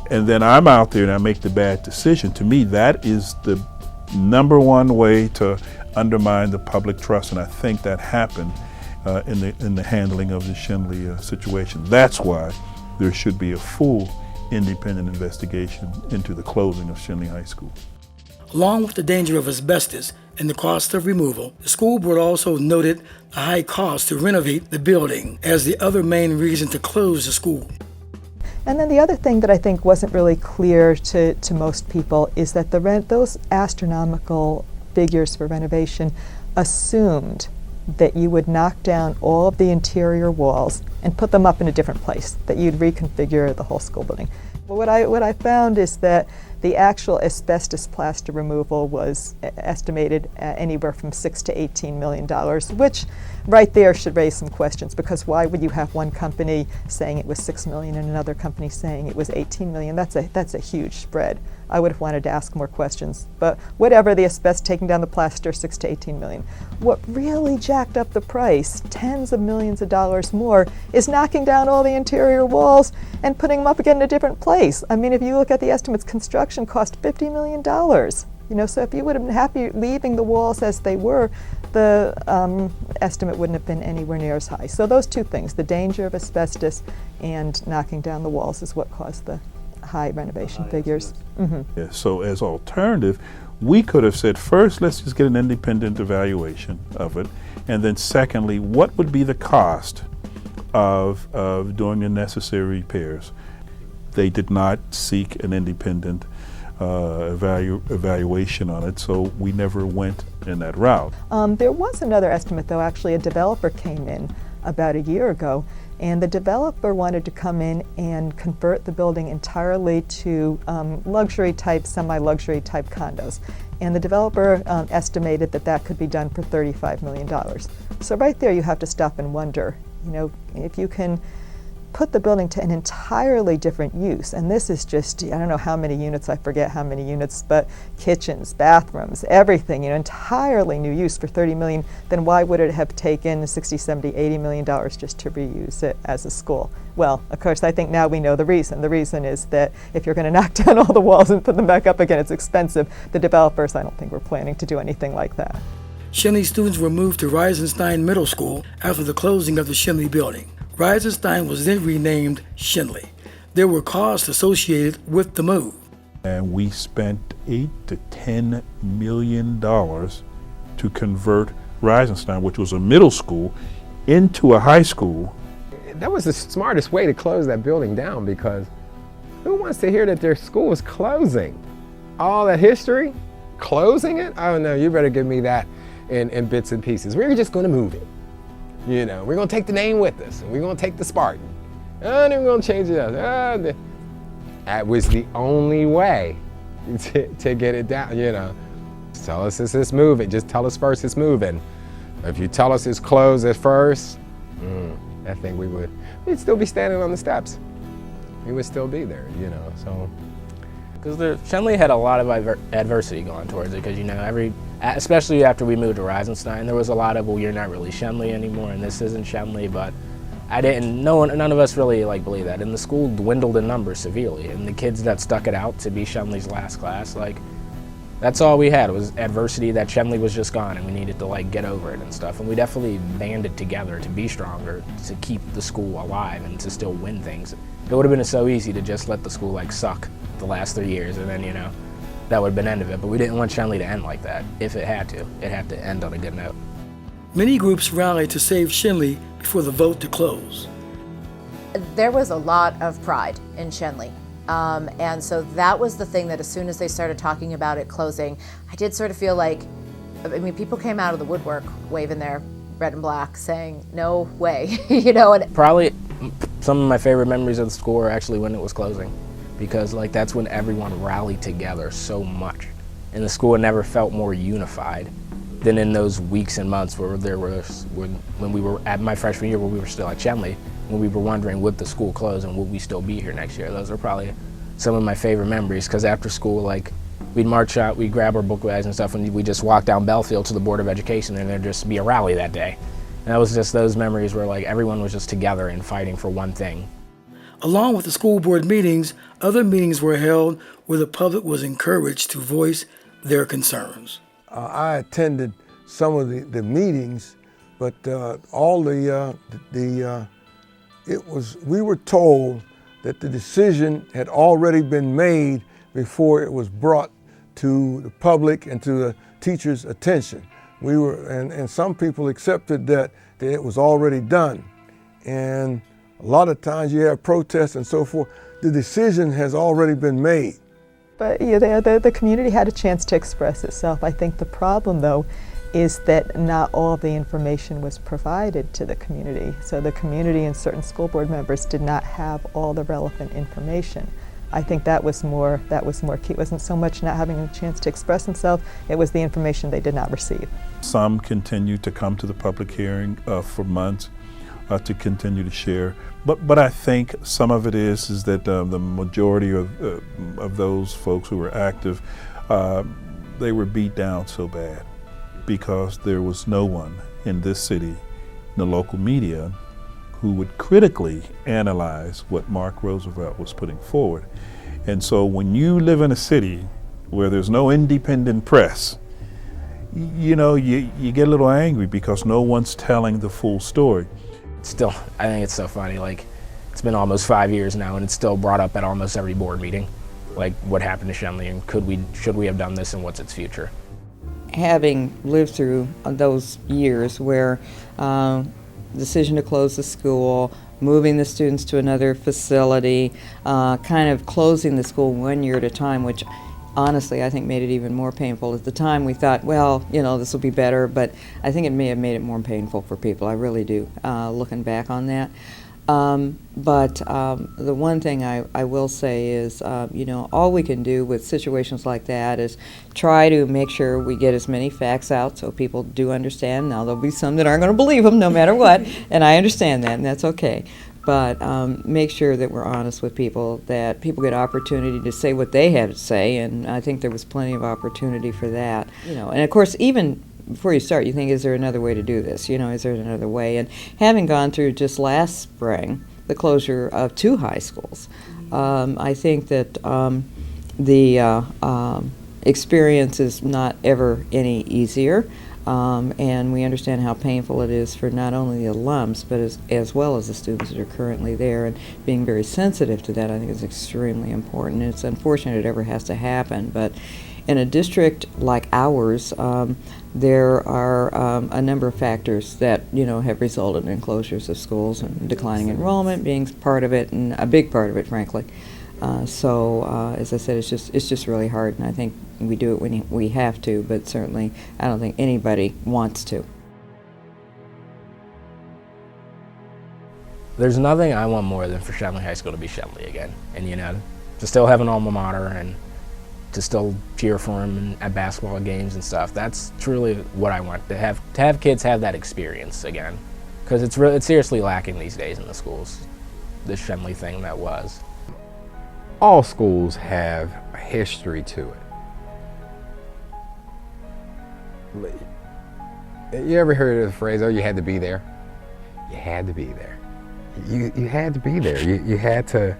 and then I'm out there and I make the bad decision, to me that is the #1 way to undermine the public trust, and I think that happened in the handling of the Schenley situation. That's why there should be a full independent investigation into the closing of Schenley High School. Along with the danger of asbestos and the cost of removal, the school board also noted the high cost to renovate the building as the other main reason to close the school. And then the other thing that I think wasn't really clear to most people is that those astronomical figures for renovation assumed that you would knock down all of the interior walls and put them up in a different place, that you'd reconfigure the whole school building. But what I found is that The actual asbestos plaster removal was estimated at anywhere from $6 to $18 million, which right there should raise some questions, because why would you have one company saying it was $6 million and another company saying it was $18 million? That's a huge spread. I would have wanted to ask more questions, but whatever, the asbestos taking down the plaster, $6 to $18 million. What really jacked up the price, tens of millions of dollars more, is knocking down all the interior walls and putting them up again in a different place. I mean, if you look at the estimates, construction cost $50 million. You know, so if you would have been happy leaving the walls as they were, the estimate wouldn't have been anywhere near as high. So those two things, the danger of asbestos and knocking down the walls, is what caused the high renovation figures. Yeah, so as alternative, we could have said, first, let's just get an independent evaluation of it, and then secondly, what would be the cost of doing the necessary repairs? They did not seek an independent evaluation on it, so we never went in that route. There was another estimate, though. Actually, a developer came in about a year ago, and the developer wanted to come in and convert the building entirely to luxury type, semi-luxury type condos. And the developer estimated that that could be done for $35 million. So right there you have to stop and wonder, you know, if you can put the building to an entirely different use, and this is just, I don't know how many units, I forget how many units, but kitchens, bathrooms, everything, you know, entirely new use for $30 million, then why would it have taken $60, $70, $80 million just to reuse it as a school? Well, of course, I think now we know the reason. The reason is that if you're going to knock down all the walls and put them back up again, it's expensive. The developers, I don't think, were planning to do anything like that. Schenley students were moved to Reisenstein Middle School after the closing of the Schenley building. Reisenstein was then renamed Schenley. There were costs associated with the move. And we spent $8 to $10 million to convert Reisenstein, which was a middle school, into a high school. That was the smartest way to close that building down, because who wants to hear that their school is closing? All that history? Closing it? Oh no, you better give me that in bits and pieces. We're just going to move it. You know, we're going to take the name with us, and we're going to take the Spartan. And then we're going to change it up. That was the only way to get it down, you know. Tell us it's moving. Just tell us first it's moving. If you tell us it's closed at first, I think we'd still be standing on the steps. We would still be there, you know, so. Because Schenley had a lot of adversity going towards it, because, you know, especially after we moved to Reisenstein, there was a lot of, well, you're not really Schenley anymore, and this isn't Schenley, but none of us really believed that. And the school dwindled in numbers severely, and the kids that stuck it out to be Schenley's last class, that's all we had was adversity, that Schenley was just gone, and we needed to get over it and stuff. And we definitely banded together to be stronger, to keep the school alive and to still win things. It would have been so easy to just let the school suck the last 3 years, and then, you know, that would have been the end of it. But we didn't want Schenley to end like that. If it had to, it had to end on a good note. Many groups rallied to save Schenley before the vote to close. There was a lot of pride in Schenley. And so that was the thing that as soon as they started talking about it closing, I did sort of feel people came out of the woodwork waving their red and black saying, no way, you know. And probably some of my favorite memories of the school are actually when it was closing, because that's when everyone rallied together so much. And the school never felt more unified than in those weeks and months when we were at my freshman year, when we were still at Schenley, when we were wondering would the school close and would we still be here next year. Those are probably some of my favorite memories, because after school, we'd march out, we'd grab our book bags and stuff, and we'd just walk down Belfield to the Board of Education, and there'd just be a rally that day. And that was just those memories where everyone was just together and fighting for one thing. Along with the school board meetings, other meetings were held where the public was encouraged to voice their concerns. I attended some of the meetings, but we were told that the decision had already been made before it was brought to the public and to the teachers' attention. And some people accepted that it was already done. And a lot of times you have protests and so forth. The decision has already been made. But yeah, the community had a chance to express itself. I think the problem, though, is that not all the information was provided to the community. So the community and certain school board members did not have all the relevant information. I think that was more key. It wasn't so much not having a chance to express himself, it was the information they did not receive. Some continue to come to the public hearing for months to continue to share. But I think some of it is that the majority of those folks who were active, they were beat down so bad because there was no one in this city, in the local media, who would critically analyze what Mark Roosevelt was putting forward. And so when you live in a city where there's no independent press, you know, you get a little angry because no one's telling the full story. Still, I think it's so funny, like, it's been almost 5 years now and it's still brought up at almost every board meeting. Like, what happened to Schenley and should we have done this and what's its future? Having lived through those years where decision to close the school, moving the students to another facility, kind of closing the school 1 year at a time, which honestly I think made it even more painful. At the time we thought, well, you know, this will be better, but I think it may have made it more painful for people. I really do, looking back on that. But the one thing I will say is, you know, all we can do with situations like that is try to make sure we get as many facts out so people do understand. Now, there'll be some that aren't going to believe them no matter what, and I understand that, and that's okay. But make sure that we're honest with people, that people get opportunity to say what they have to say, and I think there was plenty of opportunity for that. You know, and of course, even before you start, you think, is there another way to do this? You know, is there another way? And having gone through just last spring the closure of 2 high schools, I think that the experience is not ever any easier. And we understand how painful it is for not only the alums, but as well as the students that are currently there, and being very sensitive to that, I think, is extremely important. It's unfortunate it ever has to happen, but in a district like ours, there are a number of factors that, you know, have resulted in closures of schools, and declining enrollment being part of it, and a big part of it, frankly. So as I said, it's just really hard, and I think we do it when we have to, but certainly I don't think anybody wants to. There's nothing I want more than for Schenley High School to be Schenley again, and, you know, to still have an alma mater and to still cheer for him at basketball games and stuff. That's truly what I want, to have kids have that experience again, because it's seriously lacking these days in the schools, this Schenley thing that was. All schools have a history to it. You ever heard of the phrase, oh, you had to be there? You had to be there. You had to be there. You had to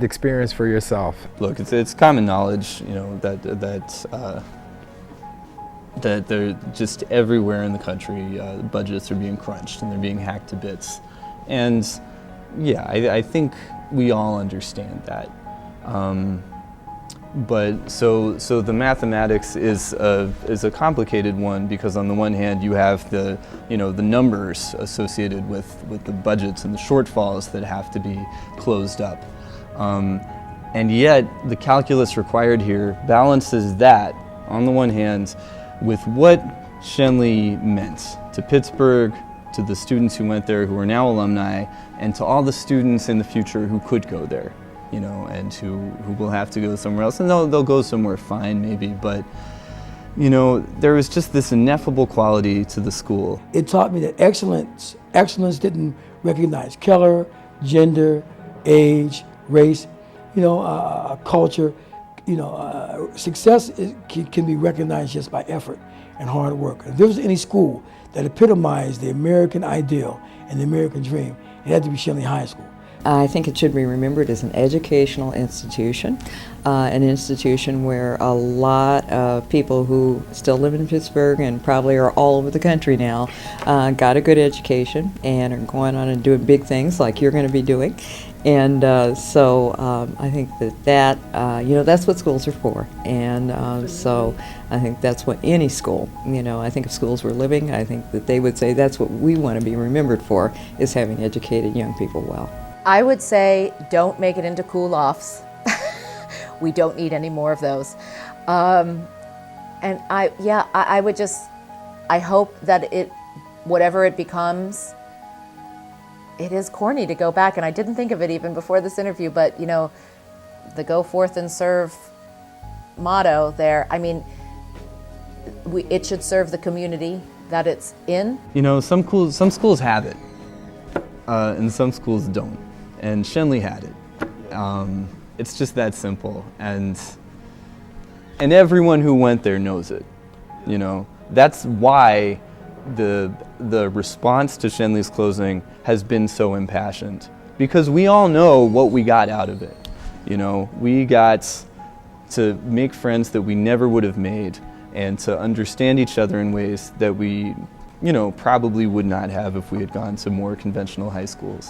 experience for yourself. Look, it's common knowledge, you know, that they're just everywhere in the country, budgets are being crunched and they're being hacked to bits. And yeah, I think we all understand that. But so the mathematics is a complicated one, because on the one hand you have the numbers associated with the budgets and the shortfalls that have to be closed up. And yet the calculus required here balances that on the one hand with what Schenley meant to Pittsburgh, to the students who went there who are now alumni, and to all the students in the future who could go there, you know, and who will have to go somewhere else. And they'll go somewhere fine maybe, but you know, there was just this ineffable quality to the school. It taught me that excellence didn't recognize color, gender, age, race, you know, culture. You know, success can be recognized just by effort and hard work. If there was any school that epitomized the American ideal and the American dream, it had to be Schenley High School. I think it should be remembered as an educational institution, an institution where a lot of people who still live in Pittsburgh and probably are all over the country now got a good education and are going on and doing big things like you're going to be doing. And so I think that you know, that's what schools are for. And so I think that's what any school, you know, I think if schools were living, I think that they would say that's what we want to be remembered for, is having educated young people well. I would say don't make it into cool-offs. We don't need any more of those. And I would just, I hope that whatever it becomes, it is corny to go back, and I didn't think of it even before this interview, but you know, the go forth and serve motto there, I mean, it should serve the community that it's in. You know, some schools have it, and some schools don't. And Schenley had it. It's just that simple, and everyone who went there knows it. You know, that's why the response to Schenley's closing has been so impassioned, because we all know what we got out of it. You know, we got to make friends that we never would have made, and to understand each other in ways that we, you know, probably would not have if we had gone to more conventional high schools.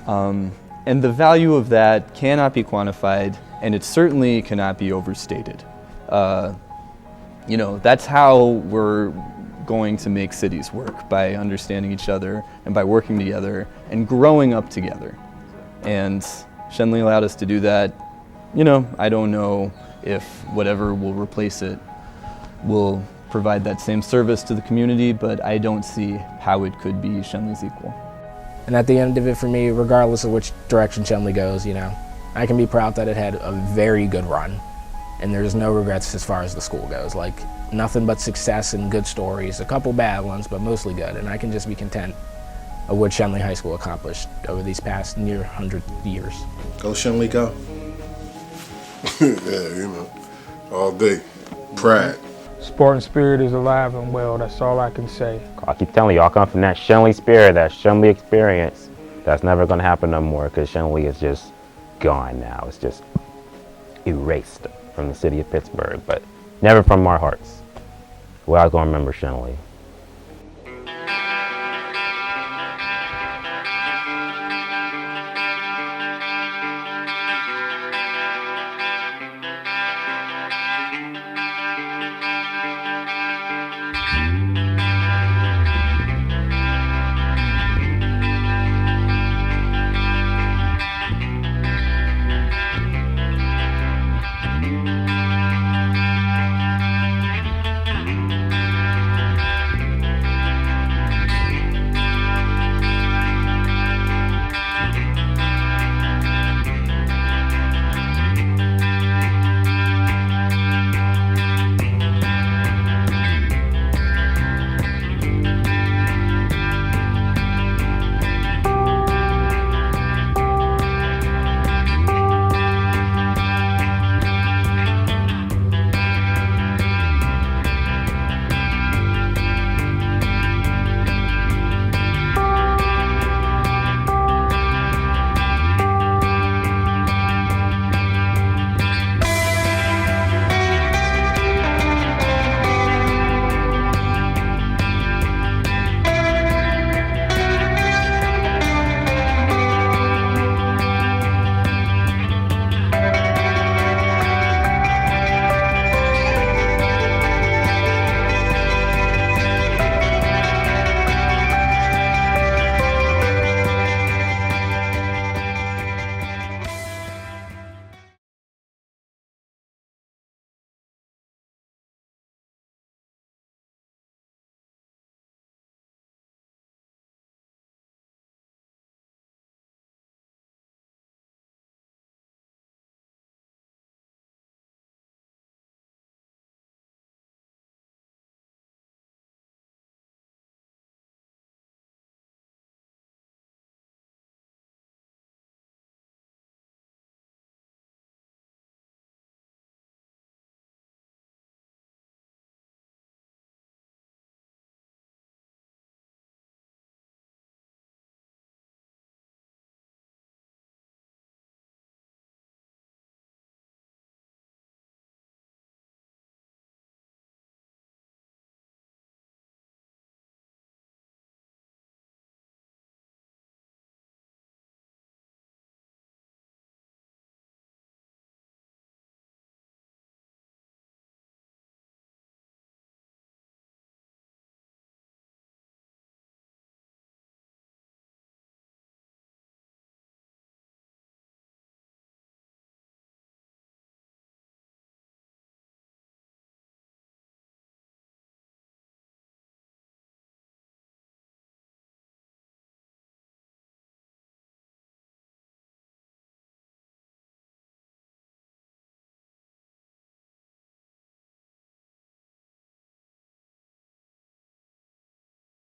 And the value of that cannot be quantified, and it certainly cannot be overstated. You know, that's how we're going to make cities work, by understanding each other and by working together and growing up together. And Schenley allowed us to do that. You know, I don't know if whatever will replace it will provide that same service to the community, but I don't see how it could be Schenley's equal. And at the end of it for me, regardless of which direction Schenley goes, you know, I can be proud that it had a very good run, and there's no regrets as far as the school goes. Like, nothing but success and good stories, a couple bad ones, but mostly good, and I can just be content of what Schenley High School accomplished over these past near 100 years. Go Schenley, go. Yeah, you know, all day. Pride. Spartan spirit is alive and well. That's all I can say. I keep telling you, I come from that Schenley spirit, that Schenley experience. That's never going to happen no more, because Schenley is just gone now. It's just erased from the city of Pittsburgh, but never from our hearts. We're always going to remember Schenley.